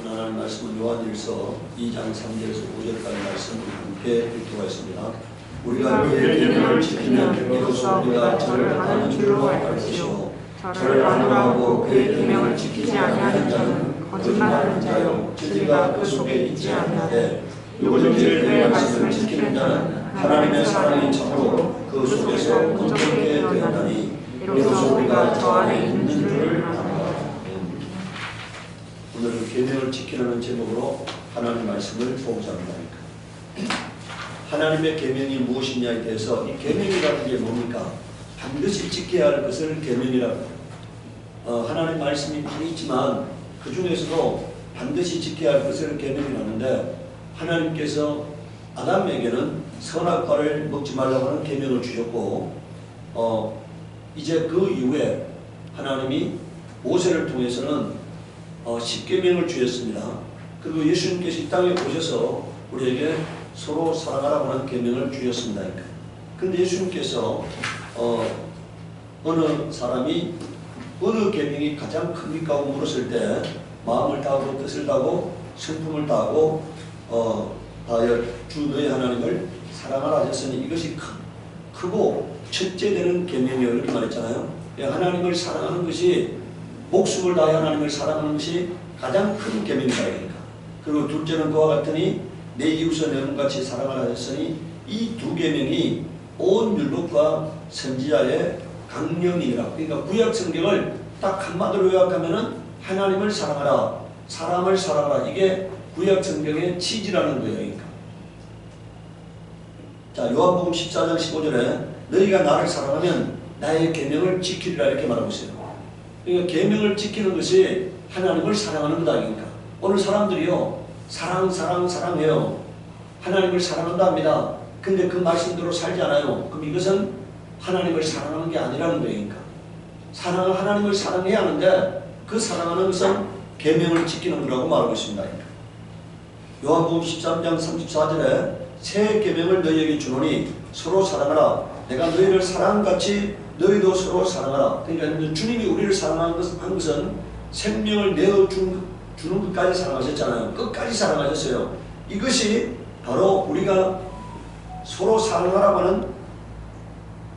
하나님 말씀은 요한일서 2장 3절에서 5절까지 말씀을 함께 읽도록 하겠습니다. 우리가 그의 계명을 지키면 이로써 우리가 저를 아는 줄로 알 것이요 저를 아노라 하고 그의 계명을 지키지 아니하는 자는 거짓말하는 자요 진리가 그 속에 있지 아니하되 누구든지 그의 말씀을 지키는 자는 하나님의 사랑이 참으로 그 속에서 온전하게 되었나니 이로써 우리가 저 안에 있는 줄을 아노라. 오늘은 계명을 지키라는 제목으로 하나님의 말씀을 보고자 합니다. 하나님의 계명이 무엇이냐에 대해서 이 계명이라는 게 뭡니까? 반드시 지켜야 할 것을 계명이라고. 하나님의 말씀이 많이 있지만 그 중에서도 반드시 지켜야 할 것을 계명이라는데 하나님께서 아담에게는 선악과를 먹지 말라고 하는 계명을 주셨고 이제 그 이후에 하나님이 모세를 통해서는 10계명을 주셨습니다. 그리고 예수님께서 이 땅에 오셔서 우리에게 서로 사랑하라고 하는 계명을 주셨습니다. 그런데 예수님께서 어느 사람이 어느 계명이 가장 큽니까 하고 물었을 때 마음을 다하고 뜻을 다하고 성품을 다하고 다하여 주 너의 하나님을 사랑하라 하셨으니 이것이 크고 첫째 되는 계명이요 이렇게 말했잖아요. 하나님을 사랑하는 것이 목숨을 다해 하나님을 사랑하는 것이 가장 큰 계명이다. 그리고 둘째는 그와 같으니 내 이웃을 내 몸같이 사랑하라 하셨으니 이 두 계명이 온 율법과 선지자의 강령이라. 그러니까 구약 성경을 딱 한마디로 요약하면은 하나님을 사랑하라, 사람을 사랑하라. 이게 구약 성경의 취지라는 거예요. 그러니까. 자, 요한복음 14장 15절에 너희가 나를 사랑하면 나의 계명을 지키리라 이렇게 말하고 있어요. 그러니까 계명을 지키는 것이 하나님을 사랑하는 거다. 그러니까 오늘 사람들이요 사랑해요. 하나님을 사랑한다 합니다. 근데 그 말씀대로 살지 않아요. 그럼 이것은 하나님을 사랑하는 게 아니라는 거예요. 그러니까 하나님을 사랑해야 하는데 그 사랑하는 것은 계명을 지키는 거라고 말하고 있습니다. 그러니까. 요한복음 13장 34절에 새 계명을 너희에게 주노니 서로 사랑하라. 내가 너희를 사랑같이 너희도 서로 사랑하라. 그러니까 주님이 우리를 사랑한 것은 생명을 내어주는 것까지 사랑하셨잖아요. 끝까지 사랑하셨어요. 이것이 바로 우리가 서로 사랑하라고 하는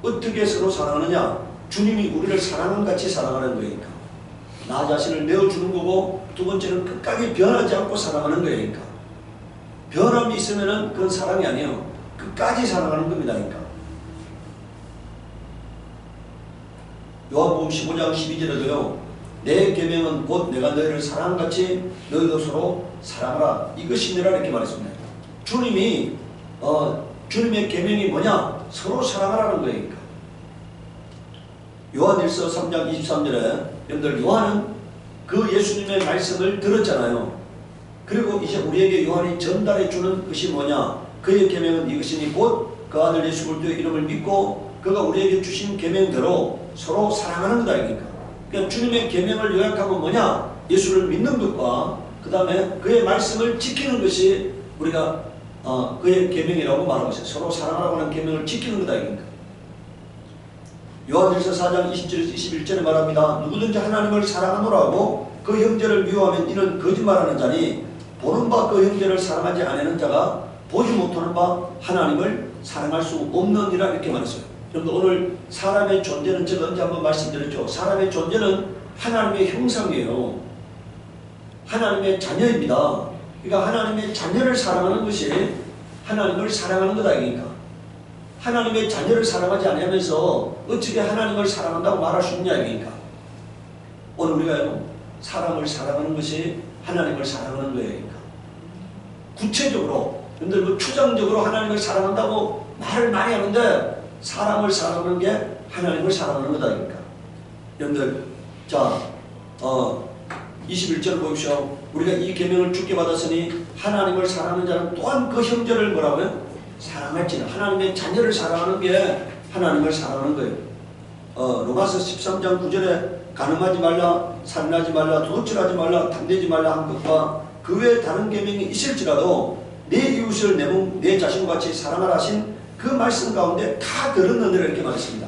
어떻게 서로 사랑하느냐? 주님이 우리를 사랑한 같이 사랑하는 거니까. 나 자신을 내어주는 거고 두 번째는 끝까지 변하지 않고 사랑하는 거니까. 변함이 있으면은 그건 사랑이 아니에요. 끝까지 사랑하는 겁니다. 그러니까. 요한복음 15장 12절에도요. 내 계명은 곧 내가 너희를 사랑같이 너희도 서로 사랑하라. 이것이니라 이렇게 말했습니다. 주님의 계명이 뭐냐? 서로 사랑하라는 거예요. 그러니까. 요한일서 3장 23절에 여러분들 요한은 그 예수님의 말씀을 들었잖아요. 그리고 이제 우리에게 요한이 전달해 주는 것이 뭐냐? 그의 계명은 이것이니 곧 그 아들 예수 그리스도의 이름을 믿고 그가 우리에게 주신 계명대로 서로 사랑하는 거다. 그러니까 주님의 계명을 요약하면 뭐냐? 예수를 믿는 것과 그 다음에 그의 말씀을 지키는 것이 우리가 그의 계명이라고 말하고 있어요. 서로 사랑하라고 하는 계명을 지키는 거다. 그러니까. 요한일서 4장 20절에서 21절에 말합니다. 누구든지 하나님을 사랑하노라고 그 형제를 미워하면 이는 거짓말하는 자니 보는 바 그 형제를 사랑하지 않는 자가 보지 못하는 바 하나님을 사랑할 수 없느니라 이렇게 말했어요. 여러분 오늘 사람의 존재는 제가 언제 한번 말씀드렸죠. 사람의 존재는 하나님의 형상이에요. 하나님의 자녀입니다. 그러니까 하나님의 자녀를 사랑하는 것이 하나님을 사랑하는 거다. 그러니까 하나님의 자녀를 사랑하지 않으면서 어떻게 하나님을 사랑한다고 말할 수 있냐. 그러니까 오늘 우리가 사람을 사랑하는 것이 하나님을 사랑하는 거예요. 그러니까 구체적으로 여러분들 추상적으로 하나님을 사랑한다고 말을 많이 하는데 사람을 사랑하는 게 하나님을 사랑하는 거다. 그러니까 여러분들 자 21절 보십시오. 우리가 이 계명을 주께 받았으니 하나님을 사랑하는 자는 또한 그 형제를 뭐라고요? 사랑할지는. 하나님의 자녀를 사랑하는 게 하나님을 사랑하는 거예요. 로마서 13장 9절에 가늠하지 말라, 살인하지 말라, 도둑질하지 말라, 탐내지 말라 한 것과 그 외에 다른 계명이 있을지라도 내 이웃을 내 몸, 내 자신과 같이 사랑하라 하신 그 말씀 가운데 다 들었느니라 이렇게 말했습니다.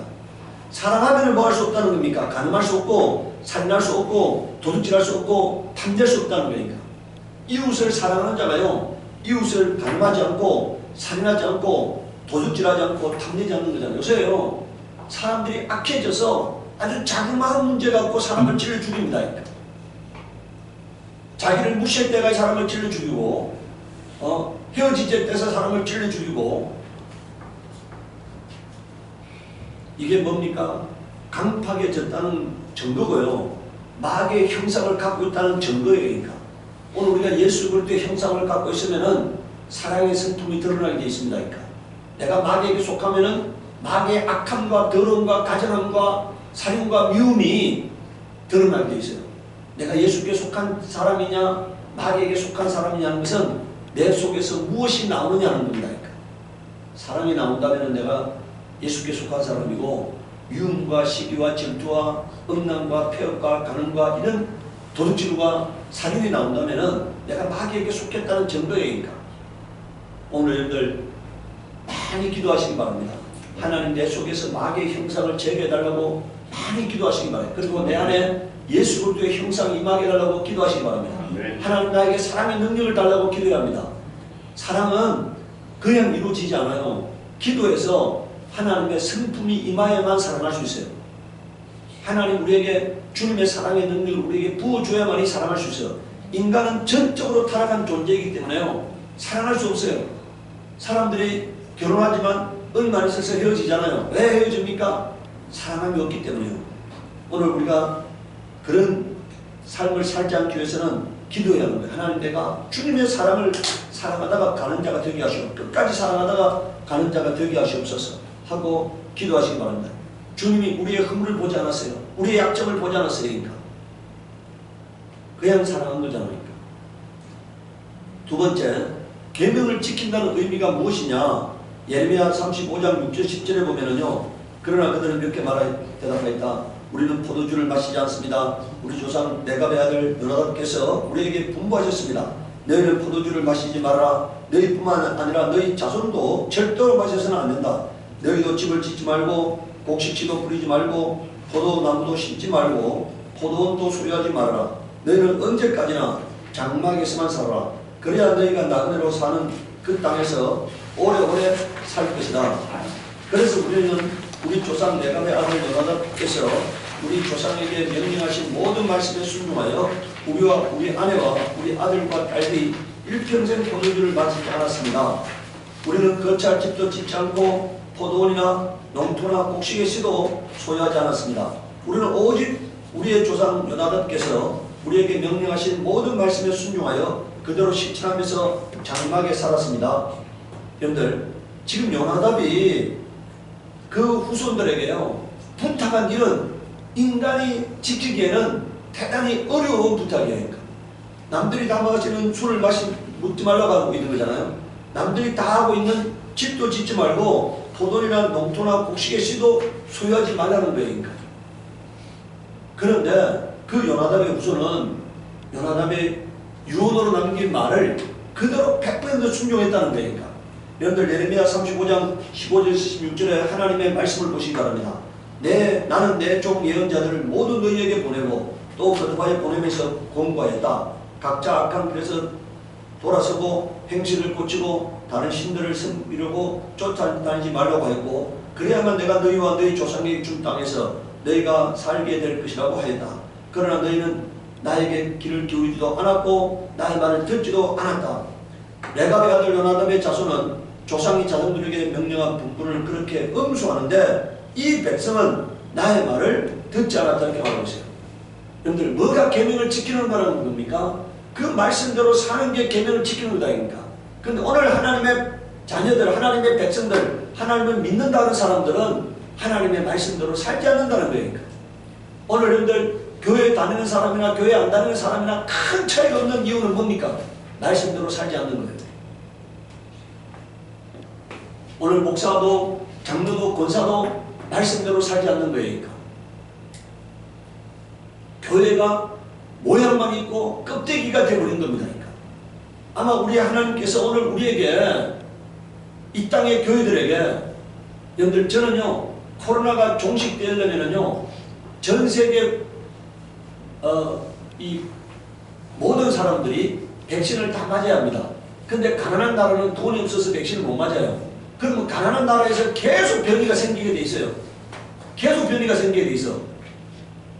사랑하면 뭐 할 수 없다는 겁니까? 가늠할 수 없고 살인할 수 없고 도둑질할 수 없고 탐낼 수 없다는 거니까. 이웃을 사랑하는 자가요, 이웃을 가늠하지 않고 살인하지 않고 도둑질하지 않고 탐내지 않는 거잖아요. 요새요 사람들이 악해져서 아주 자그마한 문제 갖고 사람을 찔러 죽입니다. 자기를 무시할 때가 사람을 찔러 죽이고, 헤어지질 때서 사람을 찔러 죽이고. 이게 뭡니까? 강팍해졌다는 증거고요, 마귀의 형상을 갖고 있다는 증거예요. 그러니까 오늘 우리가 예수 그리스도의 형상을 갖고 있으면은 사랑의 성품이 드러나게 되어 있습니다. 그러니까 내가 마귀에게 속하면은 마귀의 악함과 더러움과 가증함과 살인과 미움이 드러나게 되어 있어요. 내가 예수께 속한 사람이냐 마귀에게 속한 사람이냐는 것은 내 속에서 무엇이 나오느냐는 겁니다. 그러니까 사랑이 나온다면 내가 예수께 속한 사람이고, 미움과 시기와 질투와 음란과 폐역과 간음과 이런 도둑질과 살인이 나온다면 내가 마귀에게 속했다는 증거이니까. 오늘 여러분들 많이 기도하시기 바랍니다. 하나님 내 속에서 마귀의 형상을 제거해달라고 많이 기도하시기 바랍니다. 그리고 내 안에 예수 그리스도의 형상이 임하게 해달라고 기도하시기 바랍니다. 하나님 나에게 사랑의 능력을 달라고 기도해야 합니다. 사랑은 그냥 이루어지지 않아요. 기도해서 하나님의 성품이 임하여만 사랑할 수 있어요. 하나님 우리에게 주님의 사랑의 능력을 우리에게 부어줘야만이 사랑할 수 있어요. 인간은 전적으로 타락한 존재이기 때문에요, 사랑할 수 없어요. 사람들이 결혼하지만 얼마 있어서 헤어지잖아요. 왜 헤어집니까? 사랑함이 없기 때문에요. 오늘 우리가 그런 삶을 살지 않기 위해서는 기도해야 하는 거예요. 하나님 내가 주님의 사랑을 사랑하다가 가는 자가 되게 하시옵소서. 끝까지 사랑하다가 가는 자가 되게 하시옵소서 하고 기도하시기 바랍니다. 주님이 우리의 허물을 보지 않았어요. 우리의 약점을 보지 않았어요. 그러니까 그냥 사랑한 거잖아요. 그러니까. 두 번째, 계명을 지킨다는 의미가 무엇이냐? 예레미야 35장 6절 10절에 보면은요, 그러나 그들은 이렇게 대답하였다. 우리는 포도주를 마시지 않습니다. 우리 조상 레갑의 아들 요나답께서 우리에게 분부하셨습니다. 너희는 포도주를 마시지 말아라. 너희뿐만 아니라 너희 자손도 절대로 마셔서는 안 된다. 너희도 집을 짓지 말고 곡식지도 뿌리지 말고 포도나무도 심지 말고 포도원도 소유하지 말아라. 너희는 언제까지나 장막에서만 살아라. 그래야 너희가 나그네로 사는 그 땅에서 오래오래 살 것이다. 그래서 우리는 우리 조상 레갑의 아들 요나답께서 우리 조상에게 명령하신 모든 말씀에 순종하여 우리와 우리 아내와 우리 아들과 딸들이 일평생 포도주를 마시지 않았습니다. 우리는 거처할 집도 짓지 않고 포도원이나 농토나 곡식의 씨도 소유하지 않았습니다. 우리는 오직 우리의 조상 요나답께서 우리에게 명령하신 모든 말씀에 순종하여 그대로 실천하면서 장막에 살았습니다. 여러분들, 지금 요나답이 그 후손들에게요 부탁한 일은 인간이 지키기에는 대단히 어려운 부탁이에요. 남들이 다 마시는 술을 묻지 말라고 하고 있는 거잖아요. 남들이 다 하고 있는 집도 짓지 말고 포도원이나 농토나 곡식의 씨도 소유하지 말라는 거예요. 그런데 그 요나답의 후손은 요나답의 유언으로 남긴 말을 그대로 100% 순종했다는 거니까. 여러분들 예레미야 35장 15절 16절에 하나님의 말씀을 보시기 바랍니다. 나는 내 종 예언자들을 모두 너희에게 보내고 또 거듭하여 보내면서 권고하였다. 각자 악한 길에서 돌아서고 행실을 고치고 다른 신들을 섬기려고 쫓아다니지 말라고 하였고, 그래야만 내가 너희와 너희 조상에게 준 땅에서 너희가 살게 될 것이라고 하였다. 그러나 너희는 나에게 귀를 기울이지도 않았고 나의 말을 듣지도 않았다. 레갑의 아들 요나답의 자손은 조상이 자손들에게 명령한 분부를 그렇게 엄수하는데 이 백성은 나의 말을 듣지 않았다 이렇게 말하고 있어요. 여러분들, 뭐가 계명을 지키는 거라는 겁니까? 그 말씀대로 사는 게 계명을 지키는 거다. 그런데 오늘 하나님의 자녀들, 하나님의 백성들, 하나님을 믿는다는 사람들은 하나님의 말씀대로 살지 않는다는 거예요. 오늘 여러분들 교회 다니는 사람이나 교회 안 다니는 사람이나 큰 차이가 없는 이유는 뭡니까? 말씀대로 살지 않는 거예요. 오늘 목사도 장로도 권사도 말씀대로 살지 않는 거예요. 교회가 모양만 있고 껍데기가 되어버린 겁니다. 아마 우리 하나님께서 오늘 우리에게 이 땅의 교회들에게, 여러분들 저는요 코로나가 종식되려면요 전 세계 이 모든 사람들이 백신을 다 맞아야 합니다. 근데 가난한 나라는 돈이 없어서 백신을 못 맞아요. 그러면 가난한 나라에서 계속 변이가 생기게 돼 있어요. 계속 변이가 생기게 돼 있어.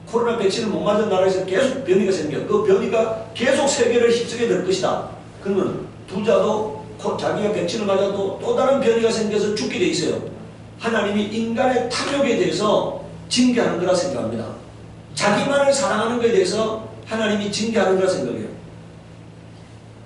코로나 백신을 못 맞은 나라에서 계속 변이가 생겨. 그 변이가 계속 세계를 휩쓰게 될 것이다. 그러면 부자도 자기가 백신을 맞아도 또 다른 변이가 생겨서 죽게 돼 있어요. 하나님이 인간의 탐욕에 대해서 징계하는 거라 생각합니다. 자기만을 사랑하는 것에 대해서 하나님이 징계하는 거라 생각해요.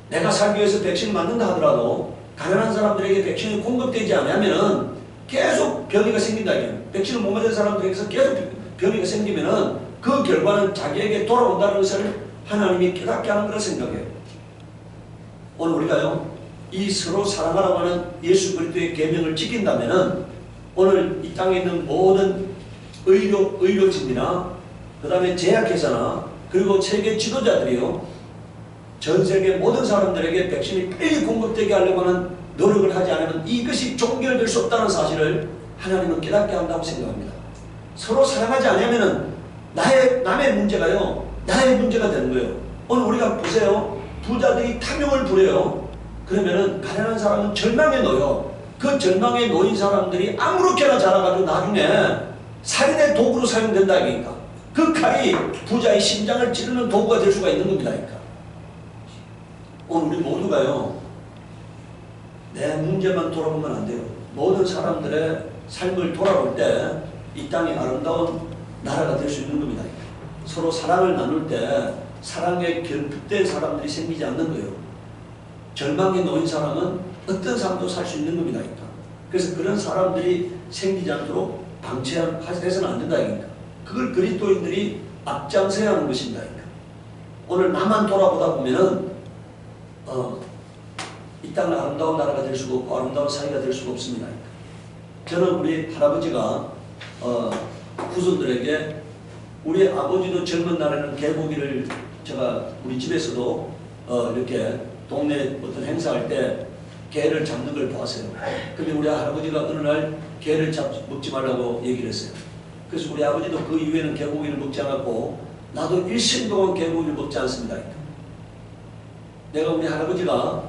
내가 살기 위해서 백신을 맞는다 하더라도 가난한 사람들에게 백신이 공급되지 않으면 계속 변이가 생긴다. 백신을 못 맞은 사람들에게서 계속 변이가 생기면 그 결과는 자기에게 돌아온다는 것을 하나님이 깨닫게 하는 거라 생각해요. 오늘 우리가요, 이 서로 사랑하라고 하는 예수 그리스도의 계명을 지킨다면 오늘 이 땅에 있는 모든 의료진이나 그 다음에 제약회사나 그리고 세계 지도자들이요, 전 세계 모든 사람들에게 백신이 빨리 공급되게 하려고 하는 노력을 하지 않으면 이것이 종결될 수 없다는 사실을 하나님은 깨닫게 한다고 생각합니다. 서로 사랑하지 않으면 남의 문제가요, 나의 문제가 되는 거예요. 오늘 우리가 보세요. 부자들이 탐욕을 부려요. 그러면은 가난한 사람은 절망에 놓여. 그 절망에 놓인 사람들이 아무렇게나 자라가지고 나중에 살인의 도구로 사용된다 이니까. 그 칼이 부자의 심장을 찌르는 도구가 될 수가 있는 겁니다. 그러니까. 오늘 우리 모두가요, 내 문제만 돌아보면 안 돼요. 모든 사람들의 삶을 돌아볼 때 이 땅이 아름다운 나라가 될 수 있는 겁니다. 서로 사랑을 나눌 때 사랑에 결핍된 사람들이 생기지 않는 거예요. 절망에 놓인 사람은 어떤 삶도 살 수 있는 겁니다. 그래서 그런 사람들이 생기지 않도록 방치해서는 안 된다. 그걸 그리스도인들이 앞장서야 하는 것입니다. 오늘 나만 돌아보다 보면은 이 땅은 아름다운 나라가 될 수가 없고 아름다운 사회가 될 수가 없습니다. 저는 우리 할아버지가 후손들에게, 우리 아버지도 젊은 날에는 개고기를 제가 우리 집에서도 이렇게 동네 어떤 행사할 때 개를 잡는 걸 보았어요. 근데 우리 할아버지가 어느 날 개를 먹지 말라고 얘기를 했어요. 그래서 우리 아버지도 그 이후에는 개고기를 먹지 않았고 나도 일생 동안 개고기를 먹지 않습니다. 내가 우리 할아버지가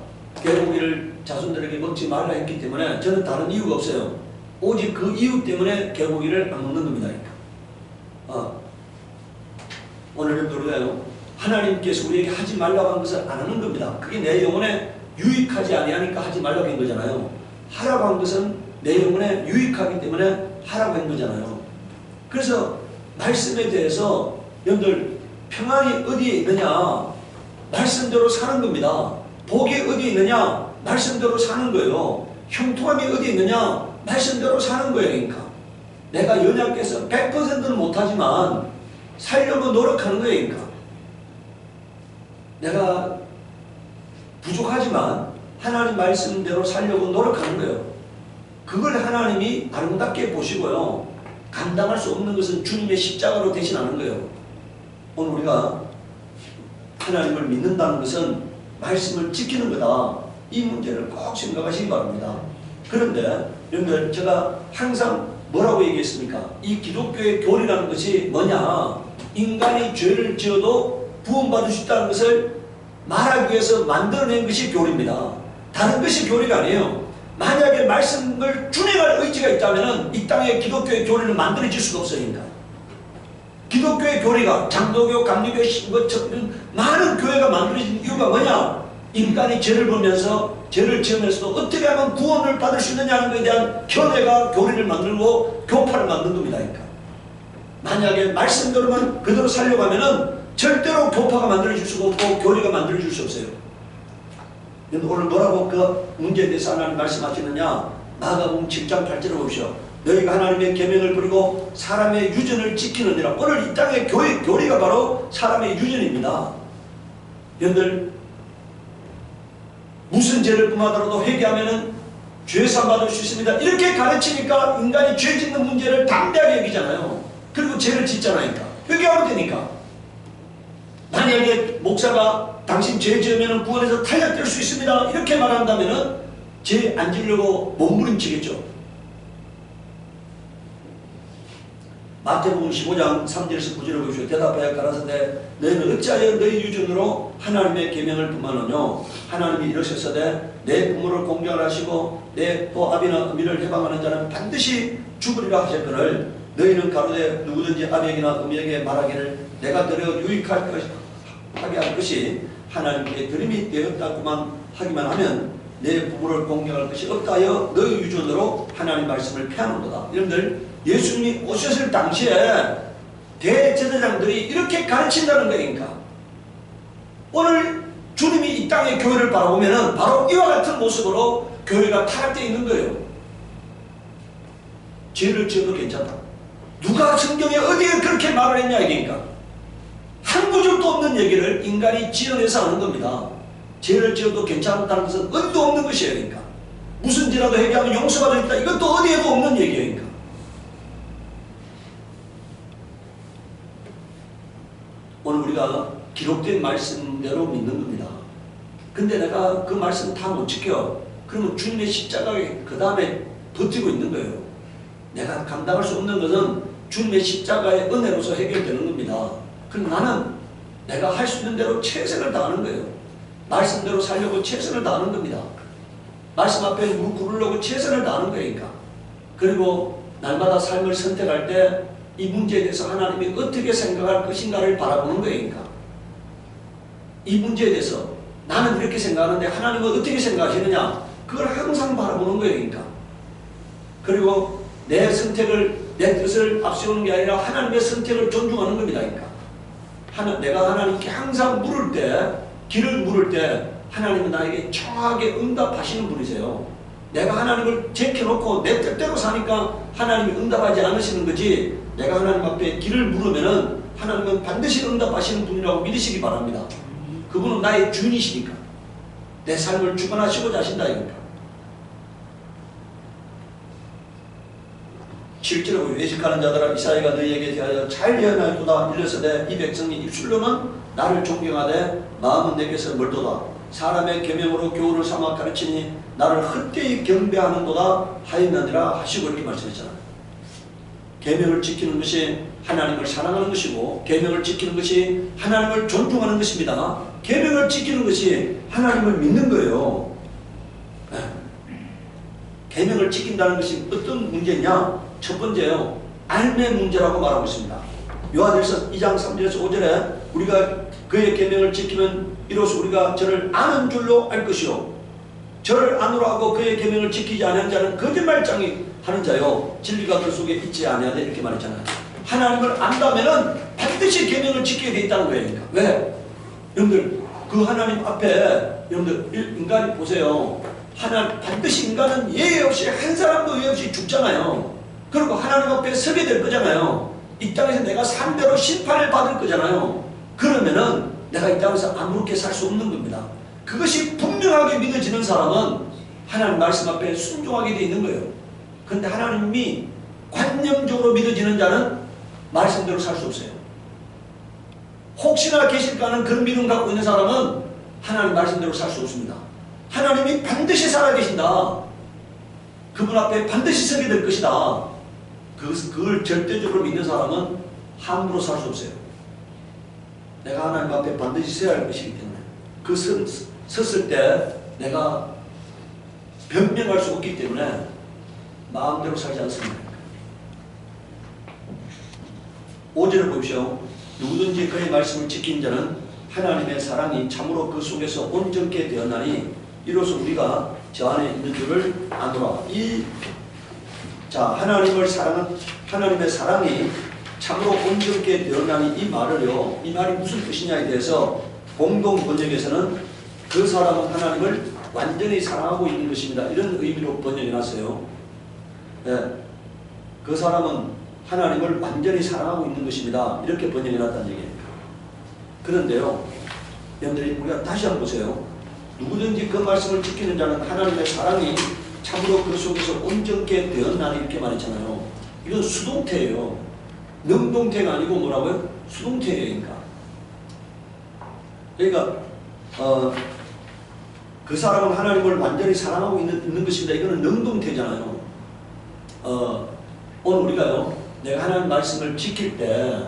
개고기를 자손들에게 먹지 말라 했기 때문에 저는 다른 이유가 없어요. 오직 그 이유 때문에 개고기를 안 먹는 겁니다. 오늘은 우리가요, 하나님께서 우리에게 하지 말라고 한 것을 안 하는 겁니다. 그게 내 영혼에 유익하지 아니하니까 하지 말라고 한 거잖아요. 하라고 한 것은 내 영혼에 유익하기 때문에 하라고 한 거잖아요. 그래서 말씀에 대해서 여러분들 평안이 어디에 있느냐? 말씀대로 사는 겁니다. 복이 어디에 있느냐? 말씀대로 사는 거예요. 형통함이 어디에 있느냐? 말씀대로 사는 거예요. 그러니까 내가 연약해서 100%는 못하지만 살려고 노력하는 거예요. 그러니까 내가 부족하지만 하나님 말씀대로 살려고 노력하는 거예요. 그걸 하나님이 아름답게 보시고요, 감당할 수 없는 것은 주님의 십자가로 대신하는 거예요. 오늘 우리가 하나님을 믿는다는 것은 말씀을 지키는 거다. 이 문제를 꼭 생각하시기 바랍니다. 그런데 여러분들, 제가 항상 뭐라고 얘기했습니까? 이 기독교의 교리라는 것이 뭐냐? 인간이 죄를 지어도 구원받을 수 있다는 것을 말하기 위해서 만들어낸 것이 교리입니다. 다른 것이 교리가 아니에요. 만약에 말씀을 준행할 의지가 있다면 이 땅에 기독교의 교리를 만들어질 수가 없으니까. 기독교의 교리가 장로교, 감리교, 신거처럼 많은 교회가 만들어진 이유가 뭐냐? 인간이 죄를 보면서 죄를 지으면서도 어떻게 하면 구원을 받을 수 있느냐는 것에 대한 견해가 교리를 만들고 교파를 만든 겁니다. 그러니까. 만약에 말씀대로만 그대로 살려고 하면은 절대로 교파가 만들어질 수가 없고 교리가 만들어질 수 없어요. 오늘 뭐라고 그 문제에 대해서 하나님 말씀하시느냐? 마가복음 7장 8절을 보십시오. 너희가 하나님의 계명을 버리고 사람의 유전을 지키느니라. 오늘 이 땅의 교리가 바로 사람의 유전입니다. 여러분들, 무슨 죄를 범하더라도 회개하면은 죄사 받을 수 있습니다. 이렇게 가르치니까 인간이 죄 짓는 문제를 담대하게 여기잖아요. 그리고 죄를 짓잖아요. 회개하면 되니까. 만약에 목사가 당신 죄 지으면 구원에서 탈락될 수 있습니다, 이렇게 말한다면 죄 안 지으려고 몸부림치겠죠. 마태복음 15장 3절에서 9절을 보십시오. 대답하여 가라사대 너희는 어찌하여 너희 유전으로 하나님의 계명을 분만하뇨. 하나님이 이르셨으되 내 부모를 공경하시고 내 또 아비나 어미를 해방하는 자는 반드시 죽으리라 하셨거늘 너희는 가로되 누구든지 아비에게나 어미에게 말하기를 내가 너를 유익하게 할 것이 하나님께 들음이 되었다고만 하기만 하면 내 부모를 공경할 것이 없다 하여 너희 유전으로 하나님 말씀을 폐하는도다. 여러분들 예수님이 오셨을 당시에 대제사장들이 이렇게 가르친다는 거니까 오늘 주님이 이 땅의 교회를 바라보면 바로 이와 같은 모습으로 교회가 타락되어 있는 거예요. 죄를 지어도 괜찮다. 누가 성경에 어디에 그렇게 말을 했냐 이게니까 한 구절도 없는 얘기를 인간이 지어내서 하는 겁니다. 죄를 지어도 괜찮다는 것은 어디도 없는 것이에요. 그러니까 무슨 죄라도 회개하면 용서가 되겠다. 이것도 어디에도 없는 얘기예요. 그러니까 오늘 우리가 기록된 말씀대로 믿는 겁니다. 근데 내가 그 말씀 다 못 지켜. 그러면 주님의 십자가에 그 다음에 버티고 있는 거예요. 내가 감당할 수 없는 것은 주님의 십자가의 은혜로서 해결되는 겁니다. 그럼 나는 내가 할 수 있는 대로 최선을 다하는 거예요. 말씀대로 살려고 최선을 다하는 겁니다. 말씀 앞에 무릎 꿇으려고 최선을 다하는 거니까. 그리고 날마다 삶을 선택할 때 이 문제에 대해서 하나님이 어떻게 생각할 것인가를 바라보는 거니까. 이 문제에 대해서 나는 이렇게 생각하는데 하나님은 어떻게 생각하시느냐, 그걸 항상 바라보는 거예요. 그러니까. 그리고 내 선택을, 내 뜻을 앞세우는 게 아니라 하나님의 선택을 존중하는 겁니다. 그러니까. 내가 하나님께 항상 물을 때, 길을 물을 때 하나님은 나에게 정확하게 응답하시는 분이세요. 내가 하나님을 제껴놓고 내 뜻대로 사니까 하나님이 응답하지 않으시는 거지, 내가 하나님 앞에 길을 물으면은 하나님은 반드시 응답하시는 분이라고 믿으시기 바랍니다. 그분은 나의 주인이시니까. 내 삶을 주관하시고자 하신다 이겁니다. 실제로 외식하는 자들아 이사야가 너희에게 대하여 잘 예언하였도다. 일러서되 이 백성이 입술로는 나를 존경하되 마음은 내게서 멀도다. 사람의 계명으로 교훈을 삼아 가르치니 나를 헛되이 경배하는도다 하였느니라 하시고 이렇게 말씀했잖아요. 계명을 지키는 것이 하나님을 사랑하는 것이고 계명을 지키는 것이 하나님을 존중하는 것입니다. 계명을 지키는 것이 하나님을 믿는 거예요. 계명을 지킨다는 것이 어떤 문제냐? 첫 번째요, 알매 문제라고 말하고 있습니다. 요한일서 2장 3절에서 5절에 우리가 그의 계명을 지키면 이로써 우리가 저를 아는 줄로 알 것이요 저를 아노라 하고 그의 계명을 지키지 않은 자는 거짓말장이 하는 자요 진리가 그 속에 있지 아니하다 이렇게 말했잖아요. 하나님을 안다면은 반드시 계명을 지켜야 돼 있다는 거예요. 그러니까. 왜? 여러분들 그 하나님 앞에 여러분들 인간이 보세요. 반드시 인간은 예외 없이 한 사람도 예외 없이 죽잖아요. 그리고 하나님 앞에 서게 될 거잖아요. 이 땅에서 내가 산대로 심판을 받을 거잖아요. 그러면은 내가 이 땅에서 아무렇게 살 수 없는 겁니다. 그것이 분명하게 믿어지는 사람은 하나님 말씀 앞에 순종하게 돼 있는 거예요. 그런데 하나님이 관념적으로 믿어지는 자는 말씀대로 살 수 없어요. 혹시나 계실까 하는 그런 믿음 갖고 있는 사람은 하나님 말씀대로 살 수 없습니다. 하나님이 반드시 살아계신다. 그분 앞에 반드시 서게 될 것이다. 그걸 절대적으로 믿는 사람은 함부로 살 수 없어요. 내가 하나님 앞에 반드시 서야 할 것이기 때문에 그 섰을 때 내가 변명할 수 없기 때문에 마음대로 살지 않습니다. 5절을 보십시오. 누구든지 그의 말씀을 지킨 자는 하나님의 사랑이 참으로 그 속에서 온전케 되었나니 이로써 우리가 저 안에 있는 줄을 아노라. 하나님을 사랑한 하나님의 사랑이 참으로 온전케 되었나니 이 말을요, 이 말이 무슨 뜻이냐에 대해서 공동 번역에서는 그 사람은 하나님을 완전히 사랑하고 있는 것입니다. 이런 의미로 번역해놨어요. 네. 그 사람은 하나님을 완전히 사랑하고 있는 것입니다. 이렇게 번역해놨다는 얘기입니다. 그런데요, 여러분들이 우리가 다시 한번 보세요. 누구든지 그 말씀을 지키는 자는 하나님의 사랑이 참으로 그 속에서 온전케 되었나니 이렇게 말했잖아요. 이건 수동태예요. 능동태가 아니고 뭐라고요? 수동태예요. 그러니까 그 사람은 하나님을 완전히 사랑하고 있는 것입니다. 이거는 능동태잖아요. 오늘 우리가요, 내가 하나님 말씀을 지킬 때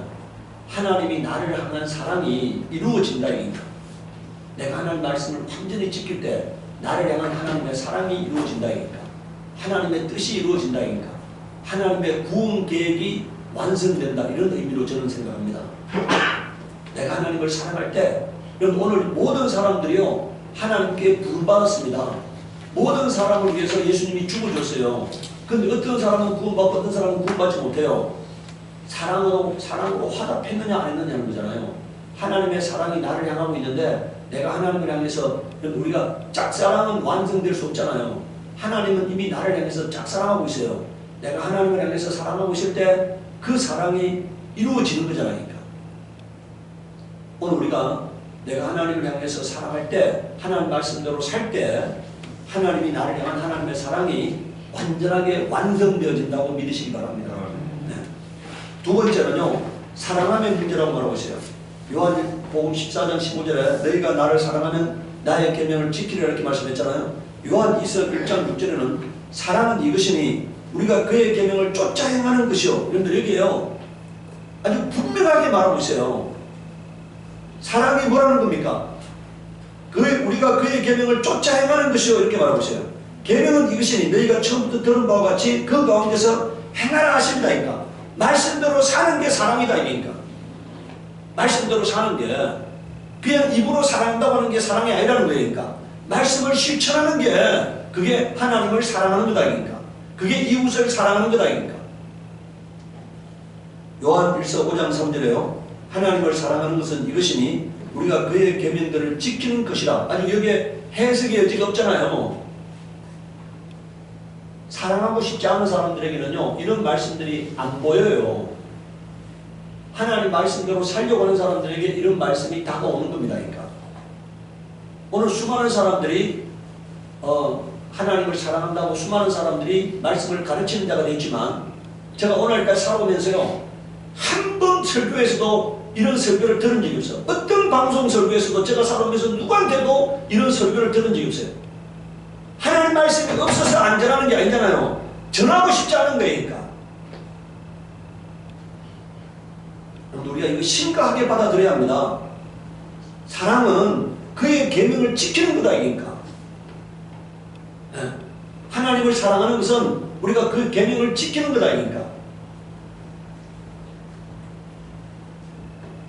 하나님이 나를 향한 사랑이 이루어진다 이겁니다. 내가 하나님 말씀을 완전히 지킬 때 나를 향한 하나님의 사랑이 이루어진다 이겁니다. 하나님의 뜻이 이루어진다 이겁니다. 하나님의 구원 계획이 완성된다 이런 의미로 저는 생각합니다. 내가 하나님을 사랑할 때 여러분 오늘 모든 사람들이요 하나님께 부름받았습니다. 모든 사람을 위해서 예수님이 죽어줬어요. 근데 어떤 사람은 구원받고 어떤 사람은 구원받지 못해요. 사랑으로 화답했느냐 안 했느냐는 거잖아요. 하나님의 사랑이 나를 향하고 있는데 내가 하나님을 향해서 우리가 짝사랑은 완성될 수 없잖아요. 하나님은 이미 나를 향해서 짝사랑하고 있어요. 내가 하나님을 향해서 사랑하고 있을 때 그 사랑이 이루어지는 거잖아요. 그러니까. 오늘 우리가 내가 하나님을 향해서 사랑할 때 하나님 말씀대로 살 때 하나님이 나를 향한 하나님의 사랑이 완전하게 완성되어진다고 믿으시기 바랍니다. 네. 두 번째는요, 사랑하면 문제라고 말하고 있어요. 요한복음 14장 15절에 너희가 나를 사랑하면 나의 계명을 지키리라 이렇게 말씀했잖아요. 요한 1장 6절에는 사랑은 이것이니 우리가 그의 계명을 쫓아 행하는 것이요. 여러분들 여기에요. 아주 분명하게 말하고 있어요. 사랑이 뭐라는 겁니까? 우리가 그의 계명을 쫓아 행하는 것이요. 이렇게 말하고 있어요. 계명은 이것이니 너희가 처음부터 들은 바와 같이 그 가운데서 행하라 하신다니까. 말씀대로 사는 게 사랑이다 이니까. 말씀대로 사는 게 그냥 입으로 사랑한다고 하는 게 사랑이 아니라는 거니까. 말씀을 실천하는 게 그게 하나님을 사랑하는 거다 이니까. 그게 이웃을 사랑하는 거다 이니까. 요한 1서 5장 3절에요. 하나님을 사랑하는 것은 이것이니 우리가 그의 계명들을 지키는 것이라. 아주 여기에 해석의 여지가 없잖아요. 사랑하고 싶지 않은 사람들에게는요 이런 말씀들이 안 보여요. 하나님 말씀대로 살려고 하는 사람들에게 이런 말씀이 다가오는 겁니다. 그러니까 오늘 수많은 사람들이 하나님을 사랑한다고 수많은 사람들이 말씀을 가르치는 자가 됐지만 제가 오늘까지 살아오면서요 한 번 설교에서도 이런 설교를 들은 적이 없어요. 어떤 방송 설교에서도 제가 살아오면서 누구한테도 이런 설교를 들은 적이 없어요. 하나님 말씀이 없어서 안 전하는 게 아니잖아요. 전하고 싶지 않은 거니까. 우리가 이거 심각하게 받아들여야 합니다. 사랑은 그의 계명을 지키는 거다 이니까. 하나님을 사랑하는 것은 우리가 그 계명을 지키는 거다 이니까.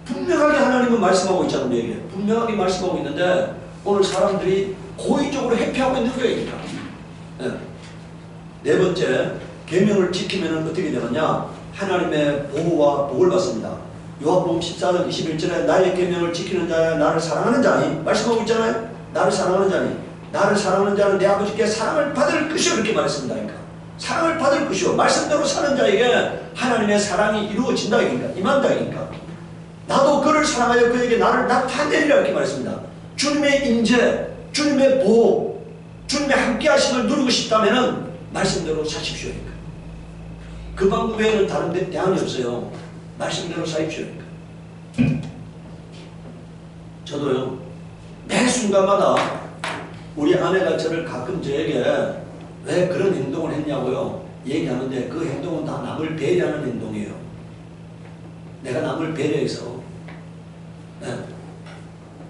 분명하게 하나님은 말씀하고 있잖아요. 우리에게 분명하게 말씀하고 있는데 오늘 사람들이 고의적으로 회피하고 있는 거니까. 네 번째, 계명을 지키면 어떻게 되느냐? 하나님의 보호와 복을 받습니다. 요한복음 14장 21절에 나의 계명을 지키는 자야 나를 사랑하는 자니 말씀하고 있잖아요. 나를 사랑하는 자니 나를 사랑하는 자는 내 아버지께 사랑을 받을 것이요 이렇게 말했습니다. 그러니까 사랑을 받을 것이요 말씀대로 사는 자에게 하나님의 사랑이 이루어진다 이니까 임한다 이니까 나도 그를 사랑하여 그에게 나를 나타내리라 이렇게 말했습니다. 주님의 인재, 주님의 보호, 주님의 함께 하심을 누리고 싶다면 말씀대로 사십시오. 그 방법 외에는 다른 데 대안이 없어요. 말씀대로 사십시오. 저도요 매 순간마다 우리 아내가 저를 가끔 저에게 왜 그런 행동을 했냐고요 얘기하는데 그 행동은 다 남을 배려하는 행동이에요. 내가 남을 배려해서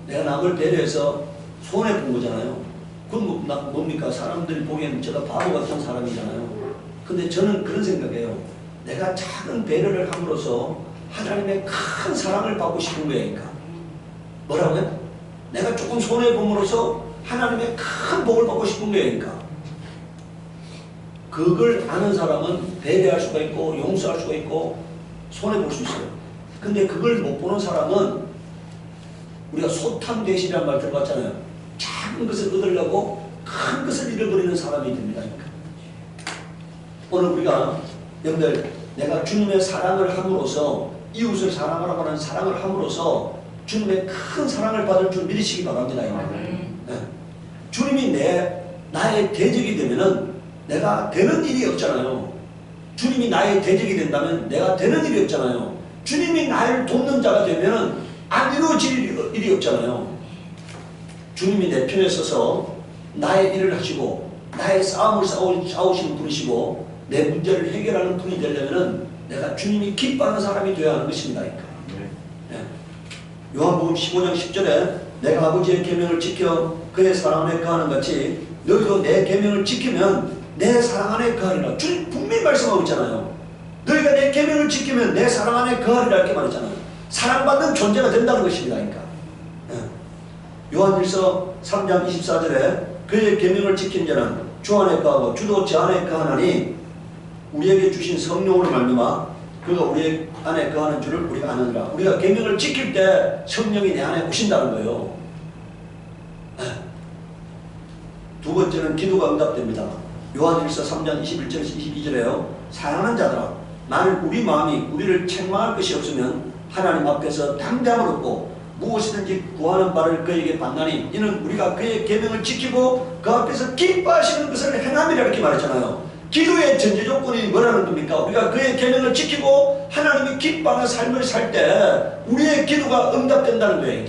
내가 남을 배려해서 손해본 거잖아요. 그건 뭡니까? 사람들이 보기에는 제가 바보 같은 사람이잖아요. 근데 저는 그런 생각이에요. 내가 작은 배려를 함으로써 하나님의 큰 사랑을 받고 싶은 거니까. 뭐라고요? 내가 조금 손해봄으로써 하나님의 큰 복을 받고 싶은 거니까. 그걸 아는 사람은 배려할 수가 있고 용서할 수가 있고 손해볼 수 있어요. 근데 그걸 못 보는 사람은 우리가 소탐대신이라는 말 들어봤잖아요. 작은 것을 얻으려고 큰 것을 잃어버리는 사람이 됩니다. 오늘 우리가 여러분들 내가 주님의 사랑을 함으로써 이웃을 사랑하라고 하는 사랑을 함으로써 주님의 큰 사랑을 받을 줄 믿으시기 바랍니다. 네. 주님이 나의 대적이 되면은 내가 되는 일이 없잖아요. 주님이 나의 대적이 된다면 내가 되는 일이 없잖아요. 주님이 나를 돕는 자가 되면은 안 이루어질 일이 없잖아요. 주님이 내 편에 서서 나의 일을 하시고 나의 싸움을 싸우시는 분이시고 내 문제를 해결하는 분이 되려면은 내가 주님이 기뻐하는 사람이 되어야 하는 것입니다. 네. 요한복음 15장 10절에 내가 아버지의 계명을 지켜 그의 사랑 안에 거하는 같이 너희도 내 계명을 지키면 내 사랑 안에 거하리라. 주님 분명히 말씀하고 있잖아요. 너희가 내 계명을 지키면 내 사랑 안에 거하리라 이렇게 말했잖아요. 사랑받는 존재가 된다는 것입니다. 그러니까 요한일서 3장 24절에 그의 계명을 지킨 자는 주 안에 거하고 주도 저 안에 거하나니 우리에게 주신 성령으로 말미암아 그가 우리 안에 거하는 줄을 우리가 아느니라. 우리가 계명을 지킬 때 성령이 내 안에 오신다는 거예요. 두 번째는 기도가 응답됩니다. 요한일서 3장 21절에서 22절에요. 사랑하는 자들아 만일 우리 마음이 우리를 책망할 것이 없으면 하나님 앞에서 담대함을 얻고 무엇이든지 구하는 바를 그에게 받나니 이는 우리가 그의 계명을 지키고 그 앞에서 기뻐하시는 것을 행함이라 이렇게 말했잖아요. 기도의 전제 조건이 뭐라는 겁니까? 우리가 그의 계명을 지키고 하나님이 기뻐하는 삶을 살 때 우리의 기도가 응답된다는 거예요.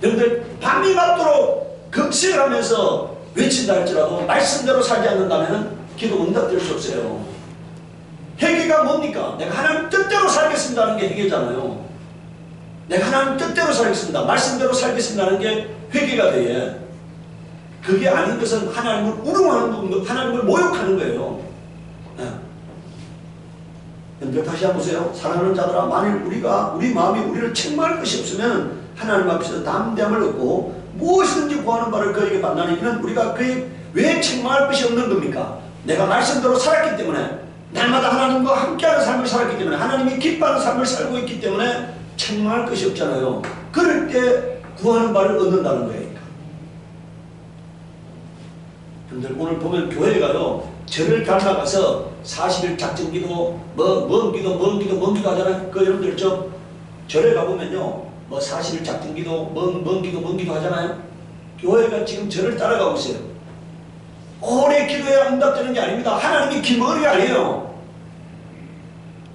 여러분들 밤이 맞도록 급식을 하면서 외친다 할지라도 말씀대로 살지 않는다면 기도 응답될 수 없어요. 회개가 뭡니까? 내가 하나님 뜻대로 살겠습니다 하는 게 회개잖아요. 내가 하나님 뜻대로 살겠습니다. 말씀대로 살겠습니다 하는 게 회개가 돼요. 그게 아닌 것은 하나님을 우롱하는 거, 하나님을 모욕하는 거예요. 네. 다시 한번 보세요. 사랑하는 자들아 만일 우리 마음이 우리를 책망할 것이 없으면 하나님 앞에서 담대함을 얻고 무엇이든지 구하는 바를 그에게 받나니 이는 우리가 그에 왜 책망할 것이 없는 겁니까? 내가 말씀대로 살았기 때문에 날마다 하나님과 함께하는 삶을 살았기 때문에 하나님이 기뻐하는 삶을 살고 있기 때문에 책망할 것이 없잖아요. 그럴 때 구하는 바를 얻는다는 거예요. 여러분들 오늘 보면 교회가요 절을 닮아가서 40일 작정기도 먼 기도 하잖아요. 그 여러분들 절에 가보면요 뭐 40일 작정기도 먼 기도 하잖아요. 교회가 지금 절을 따라가고 있어요. 오래 기도해야 응답되는 게 아닙니다. 하나님이 기머리가 아니에요.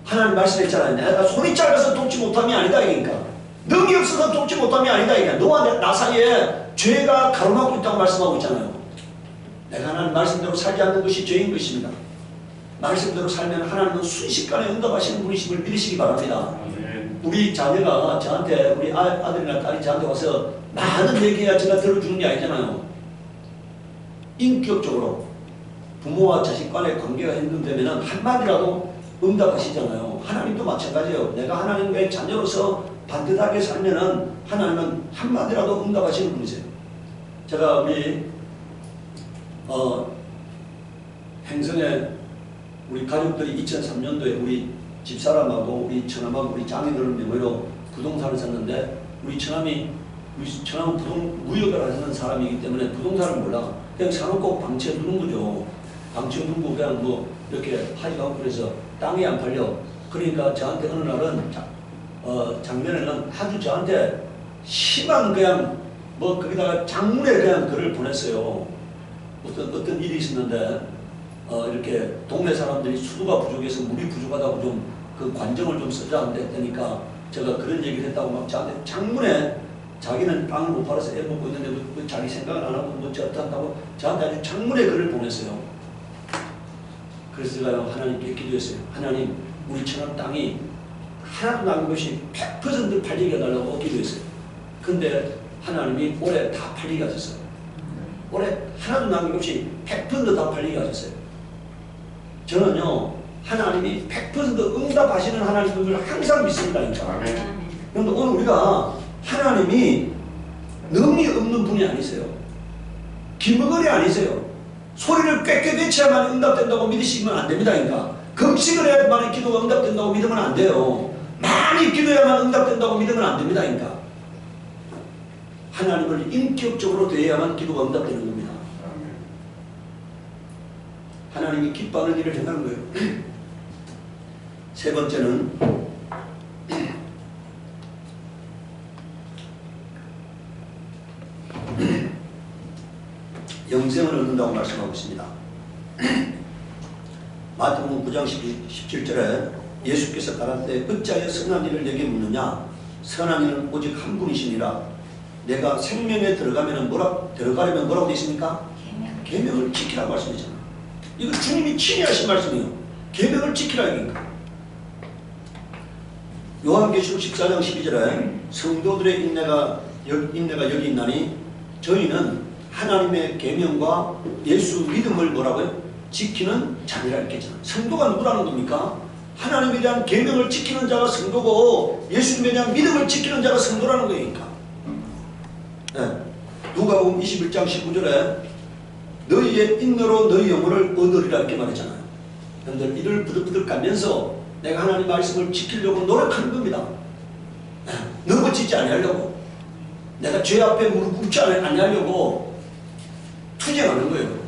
하나님 말씀했잖아요. 내가 손이 짧아서 돕지 못함이 아니다 이니까 능이 없어서 돕지 못함이 아니다 이니까 너와 나 사이에 죄가 가로막고 있다고 말씀하고 있잖아요. 내가 하나님 말씀대로 살지 않는 것이 죄인 것입니다. 말씀대로 살면 하나님은 순식간에 응답하시는 분이심을 믿으시기 바랍니다. 우리 자녀가 저한테 우리 아들이나 딸이 저한테 와서 많은 얘기해야 제가 들어주는 게 아니잖아요. 인격적으로 부모와 자식 간의 관계가 힘들다면 한마디라도 응답하시잖아요. 하나님도 마찬가지예요. 내가 하나님의 자녀로서 반듯하게 살면은 하나님은 한마디라도 응답하시는 분이세요. 제가 우리 행성에 우리 가족들이 2003년도에 우리 집사람하고 우리 처남하고 우리 장인어른 명의로 부동산을 샀는데 우리 처남은 무역을 하는 사람이기 때문에 부동산을 몰라. 그냥 사놓고 방치해 두는 거죠. 방치해 두고 그냥 뭐 이렇게 하지도 않고 그래서 땅이 안 팔려. 그러니까 저한테 어느 날은 작년에는 아주 저한테 심한 그냥 뭐 거기다가 장문에 그냥 글을 보냈어요. 어떤 일이 있었는데 이렇게 동네 사람들이 수도가 부족해서 물이 부족하다고 좀 그 관정을 좀 쓰자 했다니까 제가 그런 얘기를 했다고 막 저한테 장문에 자기는 땅을 못 팔아서 애 먹고 있는데 뭐 자기 생각을 안 하고 뭐 어떻다고 저한테 아주 장문에 글을 보냈어요. 그래서 제가 하나님께 기도했어요. 하나님 우리 처남 땅이 하나도 남은 것이 100% 팔리게 해달라고 기도했어요. 근데 하나님이 올해 다 팔리게 하셨어요. 올해 하나도 남은 것이 100% 다 팔리게 하셨어요. 저는요 하나님이 100% 응답하시는 하나님을 항상 믿습니다. 그런데 오늘 우리가 하나님이 능이 없는 분이 아니세요. 기머거리 아니세요. 소리를 꽥꽥 외쳐야만 응답된다고 믿으시면 안 됩니다. 그러니까 금식을 해야만 기도가 응답된다고 믿으면 안 돼요. 많이 기도해야만 응답된다고 믿으면 안 됩니다. 그러니까 하나님을 인격적으로 대해야만 기도가 응답되는 겁니다. 하나님이 기뻐하는 일을 행하는 거예요. 세 번째는 영생을 얻는다고 말씀하고 있습니다. 마태복음 9장 17절에 예수께서 가라사대 어찌하여 선한 일을 내게 묻느냐 선한 이는 오직 한 분이시니라. 내가 생명에 들어가려면 뭐라고 되어 있습니까? 계명을 지키라고 말씀이잖아. 이거 주님이 친히 하신 말씀이에요. 계명을 지키라 이니까. 요한계시록 14장 12절에 성도들의 인내가 여기 있나니 저희는 하나님의 계명과 예수 믿음을 뭐라고요? 지키는 자리라 이렇게 했잖아요. 성도가 누구라는 겁니까? 하나님에 대한 계명을 지키는 자가 성도고 예수님에 대한 믿음을 지키는 자가 성도라는 거니까. 네. 누가복음 21장 19절에 너희의 인내로 너희 영혼을 얻으리라 이렇게 말했잖아요. 여러분들 이를 부들부들 깔면서 내가 하나님 말씀을 지키려고 노력하는 겁니다. 넘어지지 않으려고, 내가 죄 앞에 무릎 꿇지 않으려고 투쟁하는 거예요.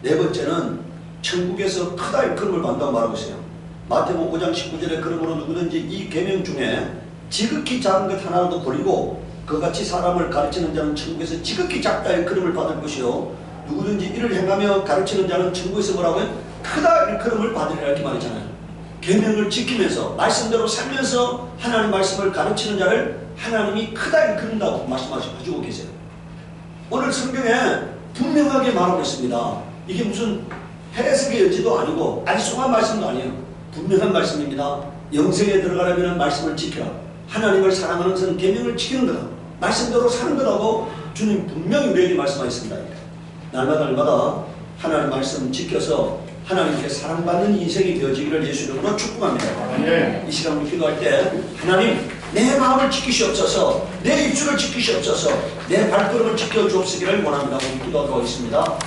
네 번째는 천국에서 크다 일컬음을 받는다고 말하고 있어요. 마태복음 5장 19절에 그러므로 누구든지 이 계명 중에 지극히 작은 것 하나라도 버리고 그같이 사람을 가르치는 자는 천국에서 지극히 작다 일컬음을 받을 것이요 누구든지 이를 행하며 가르치는 자는 천국에서 뭐라고요? 크다 일컬음을 받으리라 이렇게 말했잖아요. 계명을 지키면서 말씀대로 살면서 하나님 말씀을 가르치는 자를 하나님이 크다 일컬는다고 말씀하시고 계세요. 오늘 성경에 분명하게 말하고 있습니다. 이게 무슨 해석의 여지도 아니고 알쏭한 말씀도 아니에요. 분명한 말씀입니다. 영생에 들어가려면 말씀을 지켜라. 하나님을 사랑하는 것은 계명을 지키는 거다. 말씀대로 사는 거라고 주님 분명히 우리에게 말씀하셨습니다. 날마다 하나님 말씀 지켜서 하나님께 사랑받는 인생이 되어지기를 예수 이름으로 축복합니다. 네. 이 시간 우리 기도할 때 하나님 내 마음을 지키시옵소서, 내 입술을 지키시옵소서, 내 발걸음을 지켜주옵시기를 원합니다. 우리 기도하도록 하겠습니다.